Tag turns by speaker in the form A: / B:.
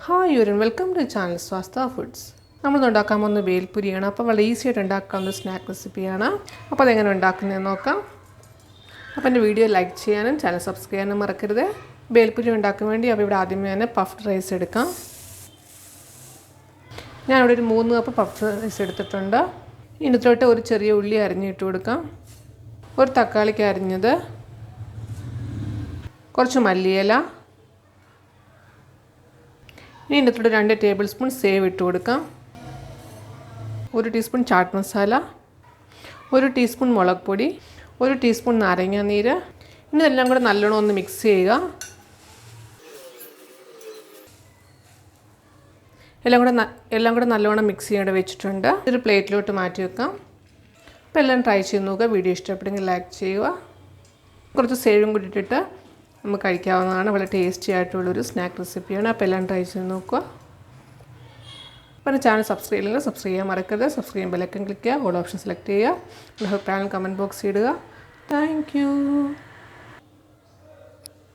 A: Hi യുവരൻ, welcome to channel Swastha foods. നമ്മൾ ഉണ്ടാക്കാൻ പോകുന്ന ബേൽപുരിയാണ്. അപ്പോൾ വളരെ ഈസി ആയിട്ട് ഉണ്ടാക്കാവുന്ന സ്നാക്ക് റെസിപ്പിയാണ്. അപ്പോൾ അതെങ്ങനെ ഉണ്ടാക്കുന്നതെന്ന് നോക്കാം. അപ്പോൾ എൻ്റെ വീഡിയോ ലൈക്ക് ചെയ്യാനും ചാനൽ സബ്സ്ക്രൈബ് ചെയ്യാനും മറക്കരുത്. ബേൽപുരി ഉണ്ടാക്കാൻ വേണ്ടി അപ്പോൾ ഇവിടെ ആദ്യമേ തന്നെ പഫ്ഡ് റൈസ് എടുക്കാം. ഞാനിവിടെ ഒരു 3 കപ്പ് പഫ്ഡ് റൈസ് എടുത്തിട്ടുണ്ട്. ഇതിനകത്തോട്ട് ഒരു ചെറിയ ഉള്ളി അരിഞ്ഞിട്ട് കൊടുക്കാം, ഒരു തക്കാളിക്ക് അരിഞ്ഞത്, കുറച്ച് മല്ലിയില, ഇനി ഇതിനകത്തോട്ട് 2 ടേബിൾ സ്പൂൺ സേവ് ഇട്ട് കൊടുക്കാം, 1 ടീസ്പൂൺ ചാട്ട് മസാല, 1 ടീസ്പൂൺ മുളക് പൊടി, 1 ടീസ്പൂൺ നാരങ്ങ നീര്. ഇനി ഇതെല്ലാം കൂടെ നല്ലോണം ഒന്ന് മിക്സ് ചെയ്യുക. എല്ലാം കൂടെ നല്ലോണം മിക്സ് ചെയ്യേണ്ട വെച്ചിട്ടുണ്ട്. ഒരു പ്ലേറ്റിലോട്ട് മാറ്റി വെക്കാം. അപ്പോൾ എല്ലാം ട്രൈ ചെയ്ത് നോക്കുക. വീഡിയോ ഇഷ്ടപ്പെട്ടെങ്കിൽ ലൈക്ക് ചെയ്യുക. കുറച്ച് സേവും കൂടി ഇട്ടിട്ട് നമുക്ക് കഴിക്കാവുന്നതാണ്. വളരെ ടേസ്റ്റി ആയിട്ടുള്ളൊരു സ്നാക്ക് റെസിപ്പിയാണ്. അപ്പോൾ എല്ലാം ട്രൈ ചെയ്ത് നോക്കുക. അപ്പോൾ ചാനൽ സബ്സ്ക്രൈബ് ചെയ്യില്ലെങ്കിൽ സബ്സ്ക്രൈബ് ചെയ്യാൻ മറക്കരുത്. സബ്സ്ക്രൈബ് ചെയ്യുമ്പോൾ ബെൽ ഐക്കൺ ക്ലിക്ക് ചെയ്യുക, ഓൾ ഓപ്ഷൻ സെലക്ട് ചെയ്യുക. അഭിപ്രായം കമൻറ്റ് ബോക്സിൽ ഇടുക. Thank you.